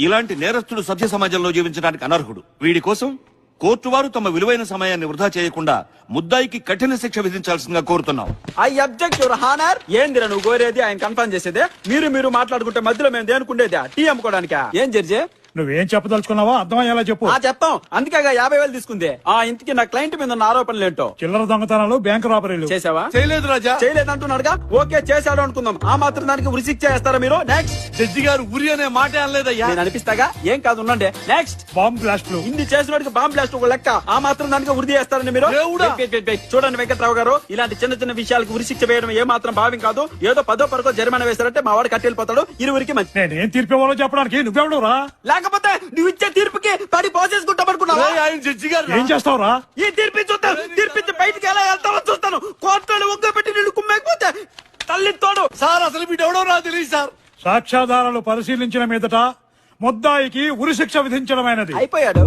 ఇలాంటి నేరస్తుడు సభ్య సమాజంలో జీవించడానికి అనర్హుడు. వీడి కోసం కోర్టు వారు తమ విలువైన సమయాన్ని వృధా చేయకుండా ముద్దాయికి కఠిన శిక్ష విధించాల్సిందిగా కోరుతున్నాం. I object your honour. ఏందిరా నువ్వు కోరేది? ఆయన కన్ఫర్మ్ చేసేదే. మీరు మాట్లాడుకుంటే మధ్యలో మేము దేనుకుండేదా? టీ అమ్ముకోవడానికా? ఏం జడ్జి నువ్వేం చెప్పదలుచుకున్నావా అర్థమయ్యేలా చెప్పు. చెప్తాం. అందుకేగా 50,000 తీసుకుంది. ఇంతకి నా క్లయింట్ మీద ఉన్న ఆరోపణలు ఏంటో? చిల్లర దొంగతనాలు, బ్యాంకు రాబరీలు చేసావా? చేయలేదు రాజా. చేయలేదు అంటున్నాడుగా. ఓకే చేశాడు అనుకుందాం. ఆ మాత్రం దానికి ఉరి శిక్ష చేస్తారా మీరు? నెక్స్ట్. జడ్జి గారు ఉరి అనే మాట అనలేదయ్యా. నేను అనిపిస్తాగా. ఏం కాదు ఉండండి. నెక్స్ట్. బాంబ్ బ్లాస్ట్లు. ఇన్ని చేసినోడికి బాంబ్ బ్లాస్ట్ ఒక లెక్క. ఆ మాత్రం దానికి ఉరి చేస్తారని మీరు? చూడండి వెంకట్రావు గారు, ఇలాంటి చిన్న చిన్న విషయాలకు ఉరి శిక్ష వేయడం ఏ మాత్రం భావ్యం కాదు. ఏదో 10వ పరకో జరిమానా వేశారంటే మా వాడు కట్టెళ్ళిపోతాడు. ఇరువురికి మంచి. నేనేం తీర్పు ఇవ్వాలో చెప్పడానికి నువ్వెవడు రా? లేకపోతే నువ్వు ఇచ్చే తీర్పుకి పడి పోసేసుకుంటామనుకున్నావా? ఆయన జడ్జి గారు ఏం చేస్తావురా? ఈ తీర్పు చూస్తాను. తీర్పిచ్చి బయటికి ఎలా వెళ్తావో చూస్తాను. కోర్టులో ఒక్క పెట్టి నిన్ను కుమ్మేకపోతే తల్లి తోడు. సార్ అసలు వీడెవడో నాకు తెలియదు సార్. సాక్ష్యాధారాలు పరిశీలించిన మీదట ముద్దాయికి ఉరి శిక్ష విధించడమైనది. అయిపోయాడు.